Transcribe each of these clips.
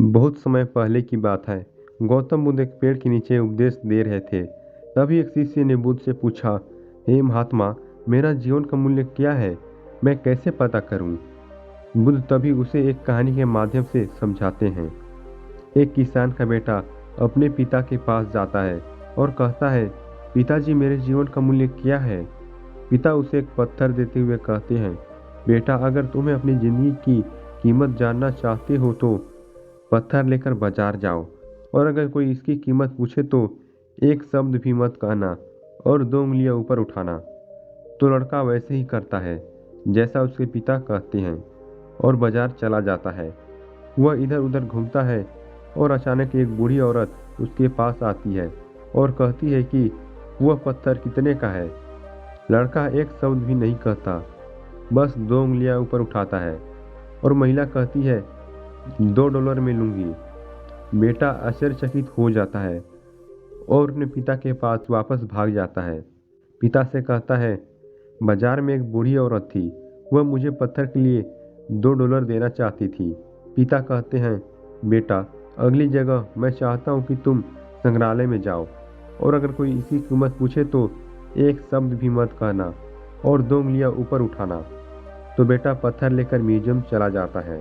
बहुत समय पहले की बात है। गौतम बुद्ध एक पेड़ के नीचे उपदेश दे रहे थे। तभी एक शिष्य ने बुद्ध से पूछा, हे महात्मा, मेरा जीवन का मूल्य क्या है? मैं कैसे पता करूं? बुद्ध तभी उसे एक कहानी के माध्यम से समझाते हैं। एक किसान का बेटा अपने पिता के पास जाता है और कहता है, पिताजी, मेरे जीवन का मूल्य क्या है? पिता उसे एक पत्थर देते हुए कहते हैं, बेटा, अगर तुम्हें अपनी जिंदगी की कीमत जानना चाहते हो तो पत्थर लेकर बाजार जाओ, और अगर कोई इसकी कीमत पूछे तो एक शब्द भी मत कहना और 2 उंगलियां ऊपर उठाना। तो लड़का वैसे ही करता है जैसा उसके पिता कहते हैं और बाजार चला जाता है। वह इधर उधर घूमता है और अचानक एक बूढ़ी औरत उसके पास आती है और कहती है कि वह पत्थर कितने का है। लड़का एक शब्द भी नहीं कहता, बस 2 उंगलियां ऊपर उठाता है और महिला कहती है, $2 में लूंगी। बेटा आश्चर्यचकित हो जाता है और अपने पिता के पास वापस भाग जाता है। पिता से कहता है, बाजार में एक बूढ़ी औरत थी, वह मुझे पत्थर के लिए $2 देना चाहती थी। पिता कहते हैं, बेटा, अगली जगह मैं चाहता हूँ कि तुम संग्रहालय में जाओ, और अगर कोई इसकी कीमत पूछे तो एक शब्द भी मत कहना और 2 उंगलियां ऊपर उठाना। तो बेटा पत्थर लेकर म्यूजियम चला जाता है।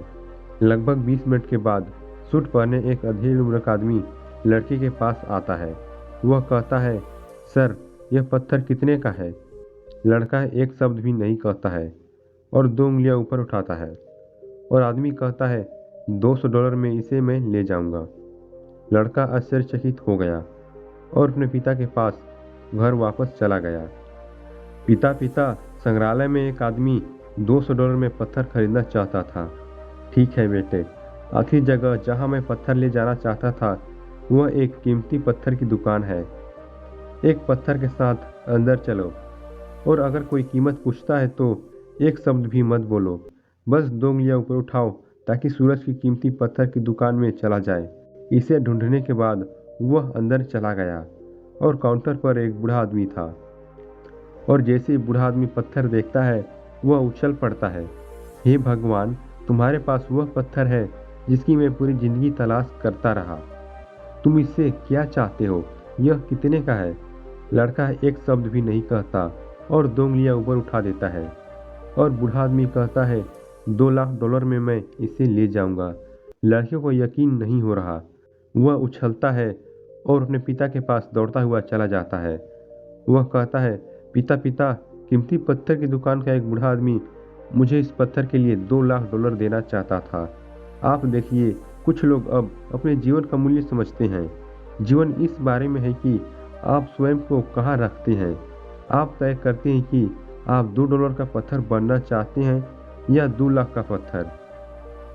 लगभग 20 मिनट के बाद सूट पहने एक अधेड़ उम्र का आदमी लड़के के पास आता है। वह कहता है, सर, यह पत्थर कितने का है? लड़का एक शब्द भी नहीं कहता है और 2 उंगलियां ऊपर उठाता है, और आदमी कहता है, $200 में इसे मैं ले जाऊंगा। लड़का आश्चर्यचकित हो गया और अपने पिता के पास घर वापस चला गया। पिता पिता संग्रहालय में एक आदमी $200 में पत्थर खरीदना चाहता था। ठीक है बेटे, आखिरी जगह जहां मैं पत्थर ले जाना चाहता था वह एक कीमती पत्थर की दुकान है। एक पत्थर के साथ अंदर चलो, और अगर कोई कीमत पूछता है तो एक शब्द भी मत बोलो, बस 2 उंगलियां ऊपर उठाओ ताकि सूरज की कीमती पत्थर की दुकान में चला जाए। इसे ढूंढने के बाद वह अंदर चला गया और काउंटर पर एक बूढ़ा आदमी था, और जैसे ही बूढ़ा आदमी पत्थर देखता है वह उछल पड़ता है। हे भगवान, तुम्हारे पास वह पत्थर है जिसकी मैं पूरी जिंदगी तलाश करता रहा। तुम इससे क्या चाहते हो? यह कितने का है? लड़का एक शब्द भी नहीं कहता और 2 उंगलियां ऊपर उठा देता है, और बूढ़ा आदमी कहता है, $2 लाख में मैं इसे ले जाऊंगा। लड़के को यकीन नहीं हो रहा। वह उछलता है और अपने पिता के पास दौड़ता हुआ चला जाता है। वह कहता है, पिता पिता, कीमती पत्थर की दुकान का एक बूढ़ा आदमी मुझे इस पत्थर के लिए $2 लाख देना चाहता था। आप देखिए, कुछ लोग अब अपने जीवन का मूल्य समझते हैं। जीवन इस बारे में है कि आप स्वयं को कहाँ रखते हैं। आप तय करते हैं कि आप $2 का पत्थर बनना चाहते हैं या 2 लाख का पत्थर।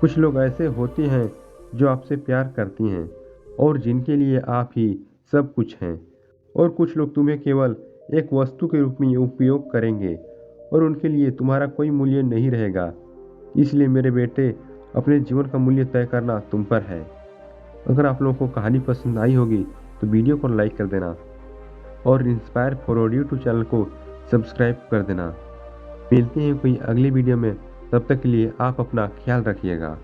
कुछ लोग ऐसे होते हैं जो आपसे प्यार करते हैं और जिनके लिए आप ही सब कुछ हैं, और कुछ लोग तुम्हें केवल एक वस्तु के रूप में उपयोग करेंगे और उनके लिए तुम्हारा कोई मूल्य नहीं रहेगा। इसलिए मेरे बेटे, अपने जीवन का मूल्य तय करना तुम पर है। अगर आप लोगों को कहानी पसंद आई होगी तो वीडियो को लाइक कर देना और इंस्पायर फॉर यूट्यूब चैनल को सब्सक्राइब कर देना। मिलते हैं कोई अगली वीडियो में, तब तक के लिए आप अपना ख्याल रखिएगा।